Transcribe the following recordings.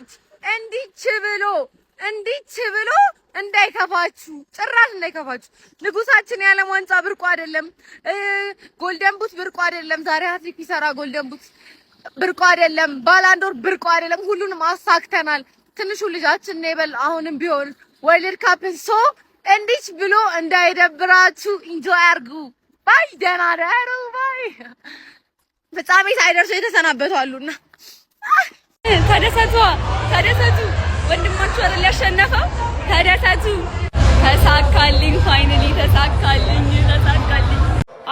ልጆች እንዲች ብሎ እንዳይከፋችሁ፣ ጭራሽ እንዳይከፋችሁ። ንጉሳችን የዓለም ዋንጫ ብርቁ አይደለም። ጎልደን ቡት ብርቁ አይደለም። ዛሬ ሃትሪክ ይሰራ ጎልደን ቡት ብርቁ አይደለም። ባላንዶር ብርቁ አይደለም። ሁሉንም አሳክተናል። ትንሹ ልጃችን ነው አሁንም ቢሆን ወርልድ ካፕን ሶ እንዲች ብሎ እንዳይደብራችሁ ኢንጆይ አርጉ። ባይ ደህና ደሩ። ባይ ፍጻሜ ሳይደርሱ የተሰናበቱ አሉና ተደሰቱ። ወንድማችሁ አይደል ያሸነፈው? ተደሰቱ። ተሳካልኝ፣ ፋይናሊ ተሳካልኝ።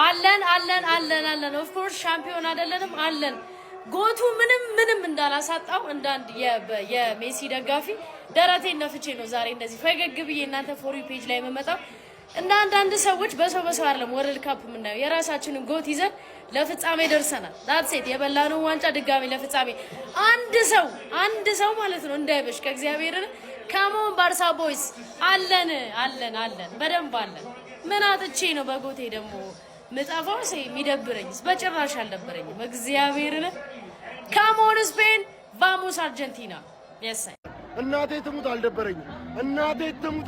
አለን ኦፍ ኮርስ ሻምፒዮን አይደለንም አለን። ጎቱ ምንም እንዳላሳጣው እንዳንድ የሜሲ ደጋፊ ደረቴን ነፍቼ ነው ዛሬ እንደዚህ ፈገግ ብዬ እናንተ ፎሪ ፔጅ ላይ የምመጣው። እና አንዳንድ ሰዎች በሰው አይደለም ወርልድ ካፕ የምናየው የራሳችንን ጎት ይዘን ለፍጻሜ ደርሰናል። ዳትስ ኢት የበላነው ዋንጫ ድጋሚ ለፍጻሜ አንድ ሰው ማለት ነው እንዳይበሽ ከእግዚአብሔርን ካሞን ባርሳ ቦይስ አለን በደንብ አለን። ምን አጥቼ ነው በጎቴ ደግሞ ምጣፋው የሚደብረኝስ? በጭራሽ አልነበረኝም። እግዚአብሔርን ካሞን ስፔን ቫሞስ አርጀንቲና የሳይ እናቴ ትሙት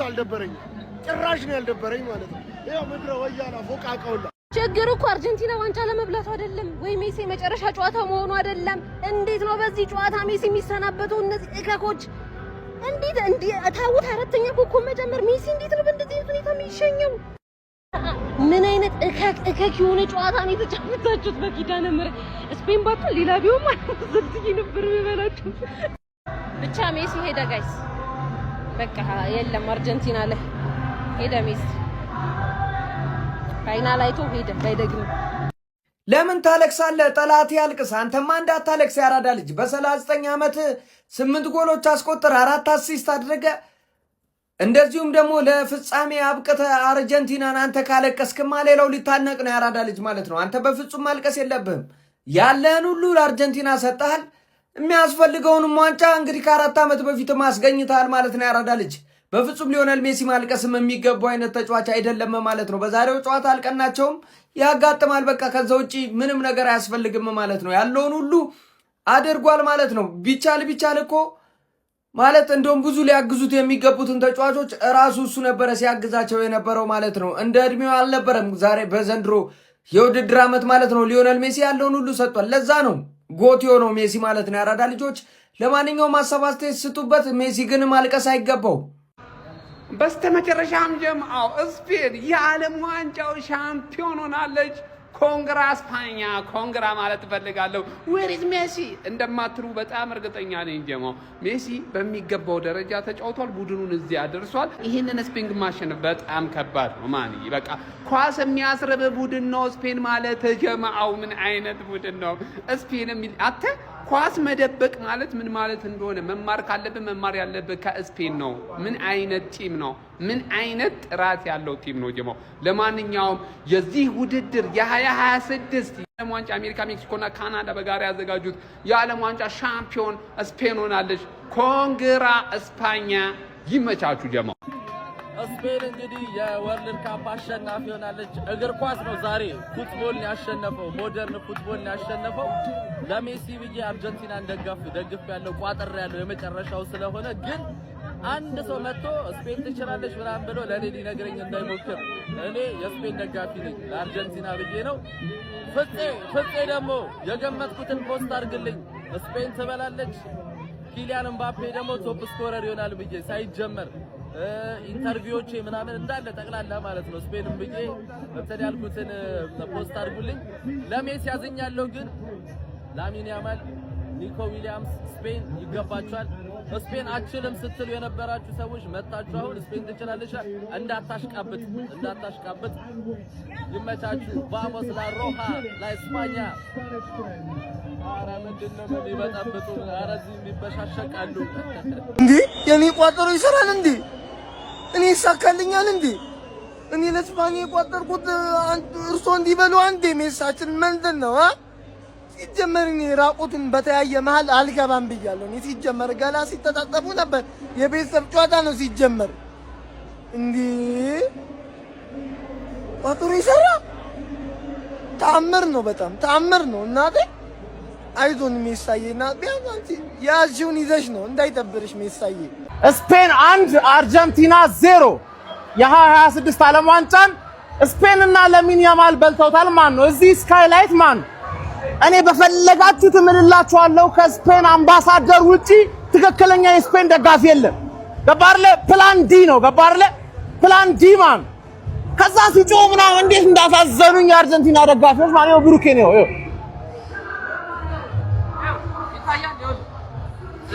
አልደበረኝም። ጭራሽ ነው ያልደበረኝ ማለት ነው። ያው ምድረ ወያላ ፎቃቃውላ ችግሩ እኮ አርጀንቲና ዋንጫ ለመብላቱ አይደለም ወይ ሜሲ መጨረሻ ጨዋታ መሆኑ አይደለም። እንዴት ነው በዚህ ጨዋታ ሜሲ የሚሰናበተው? እነዚህ እከኮች እንዴት ታውት አራተኛ ኮከብ መጀመር ሜሲ እንዴት ነው በእንደዚህ ሁኔታ የሚሸኘው? ምን አይነት እከክ የሆነ ጨዋታ ነው የተጫወታችሁት? በኪዳነ ምሕረት ስፔን ባቱ ሌላ ቢሆን ማለት ዘልትይ ነበር የሚበላችሁ። ብቻ ሜሲ ሄደ ጋይስ፣ በቃ የለም አርጀንቲና ላይ ሄደ ሜሲ። ፋይናል አይቶ ሄደ ባይደግም። ለምን ታለቅሳለህ? ጠላት ያልቅስ። አንተማ እንዳታለቅስ ያራዳ ልጅ። በ39 ዓመት 8 ጎሎች አስቆጥር፣ 4 አሲስት አድርገ እንደዚሁም ደግሞ ለፍጻሜ አብቅተ አርጀንቲናን አንተ ካለቀስክማ ሌላው ሊታነቅ ነው ያራዳ ልጅ ማለት ነው። አንተ በፍጹም ማልቀስ የለብህም። ያለህን ሁሉ ለአርጀንቲና ሰጥተሃል። የሚያስፈልገውንም ዋንጫ እንግዲህ ከ4 ዓመት በፊት ማስገኝተሃል ማለት ነው ያራዳ ልጅ። በፍጹም ሊዮኔል ሜሲ ማልቀስም የሚገባው አይነት ተጫዋች አይደለም ማለት ነው። በዛሬው ጨዋታ አልቀናቸውም፣ ያጋጥማል። በቃ ከዛ ውጪ ምንም ነገር አያስፈልግም ማለት ነው። ያለውን ሁሉ አድርጓል ማለት ነው። ቢቻል እኮ ማለት እንደውም ብዙ ሊያግዙት የሚገቡትን ተጫዋቾች ራሱ እሱ ነበረ ሲያግዛቸው የነበረው ማለት ነው። እንደ እድሜው አልነበረም ዛሬ በዘንድሮ የውድድር ዓመት ማለት ነው። ሊዮኔል ሜሲ ያለውን ሁሉ ሰጥቷል። ለዛ ነው ጎት የሆነው ሜሲ ማለት ነው። ያራዳ ልጆች ለማንኛውም ሀሳብ አስተያየት ስጡበት። ሜሲ ግን ማልቀስ አይገባው። በስተመጨረሻም ጀምአው ስፔን የዓለም ዋንጫው ሻምፒዮን ሆናለች። ኮንግራ ስፓኛ ኮንግራ ማለት ፈልጋለሁ። ዌሪዝ ሜሲ እንደማትሩ በጣም እርግጠኛ ነኝ። ጀማው ሜሲ በሚገባው ደረጃ ተጫውቷል፣ ቡድኑን እዚህ አድርሷል። ይሄንን ስፔን ማሸነፍ በጣም ከባድ ነው። ማን በቃ ኳስ የሚያስረብ ቡድን ነው ስፔን ማለት። ጀማው ምን አይነት ቡድን ነው ስፔን የሚል አተ ኳስ መደበቅ ማለት ምን ማለት እንደሆነ መማር ካለብን መማር ያለብን ከስፔን ነው። ምን አይነት ቲም ነው? ምን አይነት ጥራት ያለው ቲም ነው ጀማው። ለማንኛውም የዚህ ውድድር የ2026 የዓለም ዋንጫ አሜሪካ፣ ሜክሲኮና ካናዳ በጋራ ያዘጋጁት የዓለም ዋንጫ ሻምፒዮን ስፔን ሆናለች። ኮንግራ እስፓኛ። ይመቻችሁ ጀማው። ስፔን እንግዲህ የወርልድ ካፕ አሸናፊ ሆናለች። እግር ኳስ ነው ዛሬ ፉትቦል ያሸነፈው፣ ሞደርን ፉትቦል ያሸነፈው። ለሜሲ ብዬ አርጀንቲናን ደግፍ ያለው ቋጥር ያለው የመጨረሻው ስለሆነ ግን አንድ ሰው መጥቶ ስፔን ትችላለች ምናምን ብሎ ለኔ ሊነግረኝ እንዳይሞክር። እኔ የስፔን ደጋፊ ነኝ፣ ለአርጀንቲና ብዬ ነው። ፍፄ ደግሞ የገመትኩትን ፖስት አድርግልኝ። ስፔን ትበላለች፣ ኪሊያን ምባፔ ደግሞ ቶፕ ስኮረር ይሆናል ብዬ ሳይጀመር ኢንተርቪዎቼ ምናምን እንዳለ ጠቅላላ ማለት ነው ስፔንም ብዬ እንትን ያልኩትን ፖስት አድርጉልኝ። ለሜሲ ያዝኛለሁ፣ ግን ላሚን ያማል፣ ኒኮ ዊሊያምስ ስፔን ይገባቸዋል። ስፔን አችልም ስትሉ የነበራችሁ ሰዎች መጣችሁ አሁን ስፔን ትችላለች። እንዳታሽቃብጥ። ይመቻችሁ። ቫሞስ ላ ሮሃ ላ እስፓኛ። አረ ምንድነው የሚበጠብጡ? አረ እዚህ የሚበሻሸቃሉ እንዴ? የኔ ቋጠሮ ይሰራል እንዴ? እኔ ይሳካልኛል እንዴ? እኔ ለስፓኛ የቋጠርኩት እርሶ እንዲበሉ አንዴ ሜሳችን ምንድን ነው? ሲጀመር እኔ ራቁትን በተያየ መሃል አልገባም ብያለሁ። እኔ ሲጀመር ገላ ሲተጣጠፉ ነበር። የቤተሰብ ጨዋታ ነው ሲጀመር። እንዴ ቋጠሮ ይሰራ? ተአምር ነው፣ በጣም ተአምር ነው እናቴ። አይዞን ሜሳዬና ቢያንስ ያዥውን ይዘሽ ነው እንዳይጠብርሽ ሜሳዬ። ስፔን 1 አርጀንቲና 0 የ2026 ዓለም ዋንጫን ስፔን እና ላሚን ያማል በልተውታል። ማን ነው እዚህ ስካይላይት ማን? እኔ በፈለጋችሁት እምልላችኋለሁ ከስፔን አምባሳደር ውጪ ትክክለኛ የስፔን ደጋፊ የለም። ገባርለ ፕላን ዲ ነው። ገባርለ ፕላን ዲ ማን? ከዛ ሲጮህ ምናምን እንዴት እንዳሳዘኑኝ የአርጀንቲና ደጋፊዎች ማለት ነው። ብሩኬ ነው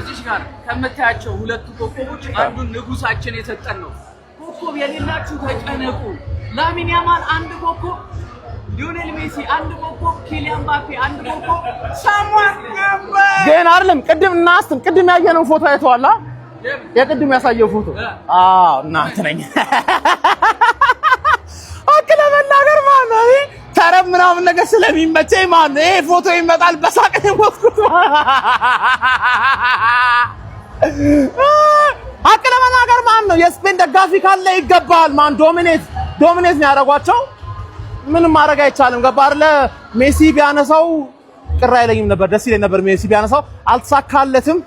እዚህ ጋር ከምታያቸው ሁለቱ ኮከቦች አንዱን ንጉሳችን የሰጠን ነው። ኮከብ የሌላችሁ ተጨነቁ። ላሚን ያማል አንድ ኮከብ፣ ሊዮኔል ሜሲ አንድ ኮከብ፣ ኪሊያን ምባፔ አንድ ኮከብ፣ ሳሙኤል ግን አይደለም ቅድም ያየነው ፎቶ አይተዋል። የቅድም ያሳየው ፎቶ እናንተ ነኝ አከለ መናገር ማለት ተረብ ምናምን ነገር ስለሚመቸኝ ማለት ነው። ይሄ ፎቶ ይመጣል በሳቅ ነው ወስኩት አከለ መናገር ማለት ነው። የስፔን ደጋፊ ካለ ይገባል ማን ዶሚኔት ነው ያደረጓቸው። ምንም ማድረግ አይቻልም። ገባ አይደለ? ሜሲ ቢያነሳው ቅር አይለኝም ነበር፣ ደስ ይለኝ ነበር ሜሲ ቢያነሳው። አልተሳካለትም።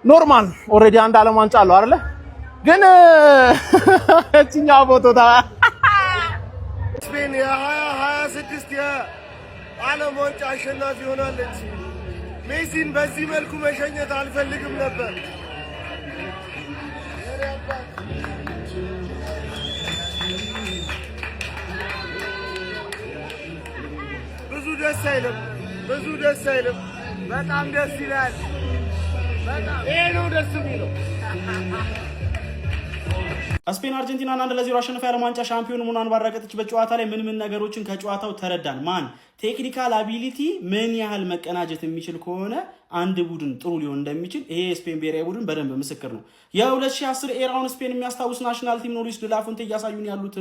ኖርማል ኦሬዲ አንድ ዓለም ዋንጫ አለው አይደለ? ግን እቺኛው ፎቶ ስፔን የ2026 የዓለም ዋንጫ አሸናፊ ሆናለች። ሜሲን በዚህ መልኩ መሸኘት አልፈልግም ነበር። ብዙ ደስ አይልም። በጣም ደስ ይላል። ይሄ ነው ደስ የሚለው። ስፔን አርጀንቲናን 1-0 አሸንፋ የዓለም ዋንጫ ሻምፒዮን መሆኗን ባረጋገጠችበት ጨዋታ ላይ ምን ነገሮችን ከጨዋታው ተረዳን? ማን ቴክኒካል አቢሊቲ ምን ያህል መቀናጀት የሚችል ከሆነ አንድ ቡድን ጥሩ ሊሆን እንደሚችል ይሄ የስፔን ብሔራዊ ቡድን በደንብ ምስክር ነው። የ2010 ኤራውን ስፔን የሚያስታውስ ናሽናል ቲም ነው ሉዊስ ደ ላ ፉንቴ እያሳዩን ያሉት።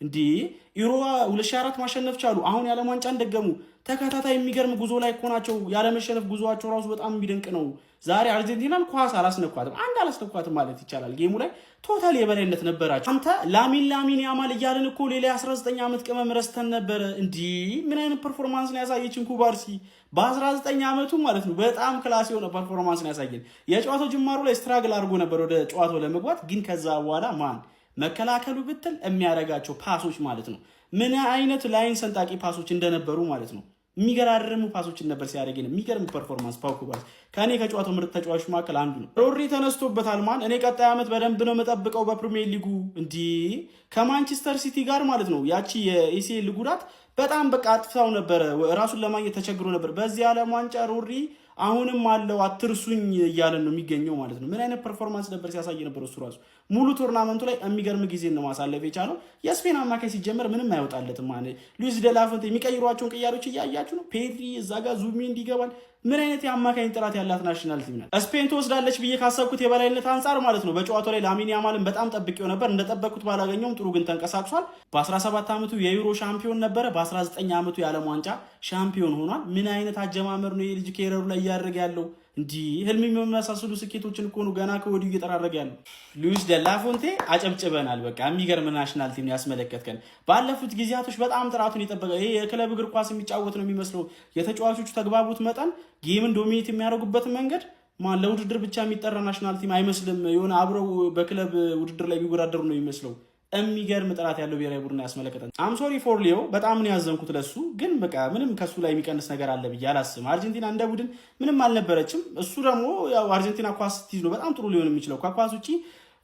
እንዲህ ዩሮ 2004 ማሸነፍ ቻሉ። አሁን የዓለም ዋንጫን ደገሙ። ተከታታይ የሚገርም ጉዞ ላይ እኮ ናቸው። ያለመሸነፍ ጉዞአቸው ራሱ በጣም የሚደንቅ ነው። ዛሬ አርጀንቲናን ኳስ አላስነኳትም ማለት ይቻላል። ጌሙ ላይ ቶታል የበላይነት ነበራቸው። አንተ ላሚን ያማል እያልን እኮ ሌላ 19 ዓመት ቅመም ረስተን ነበረ። እንዲህ ምን አይነት ፐርፎርማንስ ነው ያሳየችን ኩባርሲ በ19 ዓመቱ ማለት ነው። በጣም ክላስ የሆነ ፐርፎርማንስ ነው ያሳየን። የጨዋታው ጅማሩ ላይ ስትራግል አድርጎ ነበር ወደ ጨዋታው ለመግባት፣ ግን ከዛ በኋላ ማን መከላከሉ ብትል የሚያደርጋቸው ፓሶች ማለት ነው ምን አይነት ላይን ሰንጣቂ ፓሶች እንደነበሩ ማለት ነው። የሚገራርሙ ፓሶችን ነበር ሲያደርግ ነው። የሚገርም ፐርፎርማንስ ፓው ኩባርሲ ከኔ ከጨዋታው ምርጥ ተጫዋቾች መካከል አንዱ ነው። ሮድሪ ተነስቶበታል። ማን እኔ ቀጣይ ዓመት በደንብ ነው መጠብቀው በፕሪሚየር ሊጉ እንዲህ ከማንቸስተር ሲቲ ጋር ማለት ነው። ያቺ የኤሲኤል ጉዳት በጣም በቃ አጥፍታው ነበር። ራሱን ለማግኘት ተቸግሮ ነበር። በዚህ ዓለም ዋንጫ ሮድሪ አሁንም አለው አትርሱኝ እያለን ነው የሚገኘው ማለት ነው። ምን አይነት ፐርፎርማንስ ነበር ሲያሳይ ነበር እሱ ራሱ ሙሉ ቱርናመንቱ ላይ የሚገርም ጊዜ ነው ማሳለፍ የቻለው። የስፔን አማካይ ሲጀመር ምንም አይወጣለትም ማለት ሉዊስ ደ ላ ፉንቴ የሚቀይሯቸውን ቅያሮች እያያችሁ ነው። ፔድሪ እዛ ጋር ዙቢሜንዲ ይገባል። ምን አይነት የአማካኝ ጥራት ያላት ናሽናል ቲም ናት። ስፔን ትወስዳለች ብዬ ካሰብኩት የበላይነት አንጻር ማለት ነው። በጨዋታው ላይ ላሚን ያማልን በጣም ጠብቄው ነበር። እንደጠበቅኩት ባላገኘውም ጥሩ ግን ተንቀሳቅሷል። በ17 ዓመቱ የዩሮ ሻምፒዮን ነበረ። በ19 ዓመቱ የዓለም ዋንጫ ሻምፒዮን ሆኗል። ምን አይነት አጀማመር ነው የልጅ ኬረሩ ላይ እያደረገ ያለው። እንዲህ ህልም የሚመሳሰሉ ስኬቶችን እኮ ነው ገና ከወዲሁ እየተራረገ ያለው። ሉዊስ ደ ላ ፉንቴ አጨብጭበናል። በቃ የሚገርም ናሽናል ቲም ያስመለከትከን። ባለፉት ጊዜያቶች በጣም ጥራቱን የጠበቀ ይሄ የክለብ እግር ኳስ የሚጫወት ነው የሚመስለው። የተጫዋቾቹ ተግባቡት መጠን ጌምን ዶሚኔት የሚያደርጉበት መንገድ ማን ለውድድር ብቻ የሚጠራ ናሽናል ቲም አይመስልም። የሆነ አብረው በክለብ ውድድር ላይ ቢወዳደሩ ነው የሚመስለው። የሚገርም ጥራት ያለው ብሔራዊ ቡድን ያስመለከተን። አም ሶሪ ፎር ሊዮ በጣም ነው ያዘንኩት ለሱ። ግን በቃ ምንም ከሱ ላይ የሚቀንስ ነገር አለ ብዬ አላስብም። አርጀንቲና እንደ ቡድን ምንም አልነበረችም። እሱ ደግሞ ያው አርጀንቲና ኳስ ስትይዝ ነው በጣም ጥሩ ሊሆን የሚችለው። ከኳስ ውጪ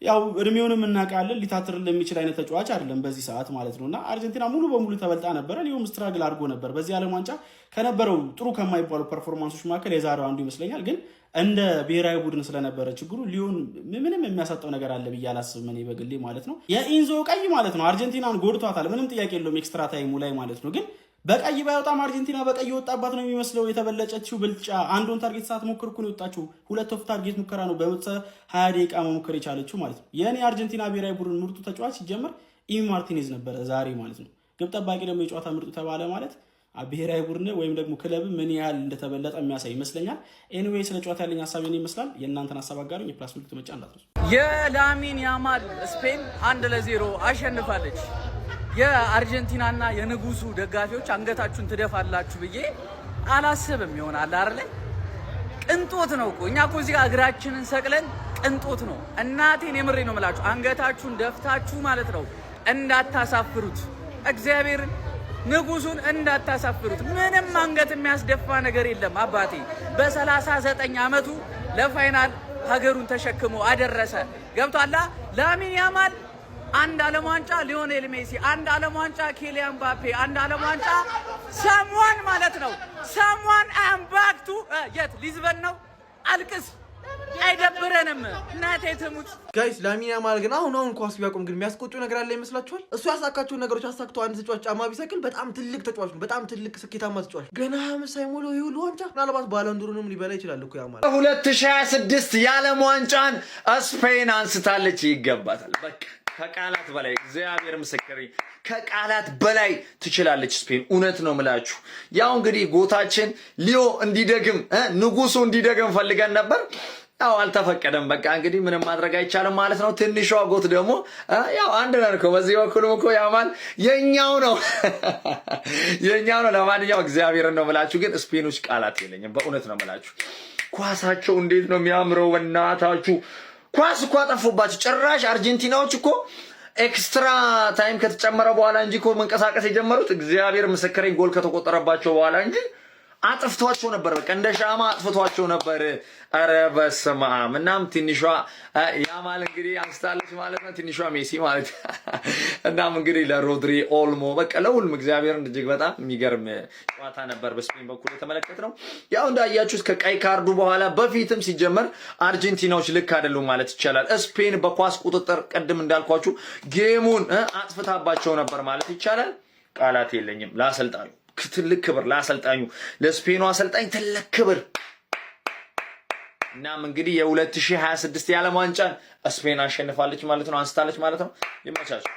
ያው እድሜውንም እናውቃለን ሊታትርል የሚችል አይነት ተጫዋች አይደለም በዚህ ሰዓት ማለት ነውና አርጀንቲና ሙሉ በሙሉ ተበልጣ ነበረ። ሊዮም ስትራግል አድርጎ ነበር። በዚህ ዓለም ዋንጫ ከነበረው ጥሩ ከማይባሉ ፐርፎርማንሶች መካከል የዛሬው አንዱ ይመስለኛል። ግን እንደ ብሔራዊ ቡድን ስለነበረ ችግሩ ሊዮን ምንም የሚያሳጠው ነገር አለ ብዬ አላስብም እኔ በግሌ ማለት ነው። የኢንዞ ቀይ ማለት ነው አርጀንቲናን ጎድቷታል። ምንም ጥያቄ የለውም ኤክስትራ ታይሙ ላይ ማለት ነው። ግን በቀይ ባይወጣም አርጀንቲና በቀይ ወጣባት ነው የሚመስለው። የተበለጨችው ብልጫ አንዱን ታርጌት ሰዓት ሞክር እኮ ነው የወጣችው። ሁለት ኦፍ ታርጌት ሙከራ ነው በ20 ደቂቃ መሞከር የቻለችው ማለት ነው። የኔ አርጀንቲና ብሔራዊ ቡድን ምርጡ ተጫዋች ሲጀመር ኢሚ ማርቲኔዝ ነበረ ዛሬ ማለት ነው። ግብ ጠባቂ ደግሞ የጨዋታ ምርጡ ተባለ ማለት ብሔራዊ ቡድን ወይም ደግሞ ክለብ ምን ያህል እንደተበለጠ የሚያሳይ ይመስለኛል። ኤኒዌይ ስለ ጨዋታ ያለኝ ሐሳብ የኔ ይመስላል። የእናንተን ሐሳብ አጋሩኝ። የፕላስ ምልክት መጫን እንዳትረሱ። የላሚን ያማል ስፔን 1-0 አሸንፋለች። የአርጀንቲናና የንጉሱ ደጋፊዎች አንገታችሁን ትደፋላችሁ ብዬ አላስብም ይሆናል አይደል? ቅንጦት ነው እኮ እኛ እኮ እዚህ ጋር እግራችንን ሰቅለን ቅንጦት ነው። እናቴን የምሬ ነው የምላችሁ፣ አንገታችሁን ደፍታችሁ ማለት ነው እንዳታሳፍሩት፣ እግዚአብሔርን ንጉሱን እንዳታሳፍሩት። ምንም አንገት የሚያስደፋ ነገር የለም። አባቴ በ39 ዓመቱ ለፋይናል ሀገሩን ተሸክሞ አደረሰ። ገብቷላ? ላሚን ያማል አንድ ዓለም ዋንጫ፣ ሊዮኔል ሜሲ አንድ ዓለም ዋንጫ፣ ኪሊያን ምባፔ አንድ ዓለም ዋንጫ። ሰምዋን ማለት ነው ሰምዋን አምባክቱ የት ሊዝበን ነው። አልቅስ አይደብረንም። እናቴ ትሙት። ጋይስ ላሚን ያማል ግን አሁን ኳስ ቢያቆም ግን የሚያስቆጩ ነገር አለ ይመስላችኋል? እሱ ያሳካቸውን ነገሮች አሳክቶ አንድ ተጫዋች ጫማ ቢሰቅል በጣም ትልቅ ተጫዋች ነው። በጣም ትልቅ ስኬታማ ተጫዋች ገና 25 ሳይሞላው ይሁሉ ዋንጫ ምናልባት ባሎንዶሩንም ሊበላ ይችላል እኮ ያማል። 2026 የዓለም ዋንጫን ስፔን አንስታለች። ይገባታል። በቃ ከቃላት በላይ እግዚአብሔር ምስክሬ ከቃላት በላይ ትችላለች ስፔን። እውነት ነው ምላችሁ። ያው እንግዲህ ጎታችን ሊዮ እንዲደግም ንጉሱ እንዲደግም ፈልገን ነበር። ያው አልተፈቀደም። በቃ እንግዲህ ምንም ማድረግ አይቻልም ማለት ነው። ትንሿ ጎት ደግሞ ያው አንድ ነን እኮ በዚህ በኩልም እኮ ያማል የኛው ነው የኛው ነው። ለማንኛውም እግዚአብሔርን ነው ምላችሁ። ግን ስፔኖች ቃላት የለኝም። በእውነት ነው ምላችሁ። ኳሳቸው እንዴት ነው የሚያምረው! በእናታችሁ ኳስ እኮ አጠፉባችሁ። ጭራሽ አርጀንቲናዎች እኮ ኤክስትራ ታይም ከተጨመረ በኋላ እንጂ እኮ መንቀሳቀስ የጀመሩት እግዚአብሔር ምስክሬን ጎል ከተቆጠረባቸው በኋላ እንጂ አጥፍቷቸው ነበር። በቃ እንደ ሻማ አጥፍቷቸው ነበር። አረ በስመ አብ። እናም ትንሿ ያማል እንግዲህ አንስታለች ማለት ነው። ትንሿ ሜሲ ማለት እናም እንግዲህ ለሮድሪ ኦልሞ በቃ ለሁሉም እግዚአብሔርን እጅግ በጣም የሚገርም ጨዋታ ነበር በስፔን በኩል የተመለከትነው። ያው እንዳያችሁት ከቀይ ካርዱ በኋላ በፊትም ሲጀመር አርጀንቲናዎች ልክ አይደሉም ማለት ይቻላል። ስፔን በኳስ ቁጥጥር ቅድም እንዳልኳችሁ ጌሙን አጥፍታባቸው ነበር ማለት ይቻላል። ቃላት የለኝም ለአሰልጣኙ። ትልቅ ክብር ለአሰልጣኙ፣ ለስፔኑ አሰልጣኝ ትልቅ ክብር። እናም እንግዲህ የ2026 የዓለም ዋንጫን ስፔን አሸንፋለች ማለት ነው፣ አንስታለች ማለት ነው። ይመቻችሁ።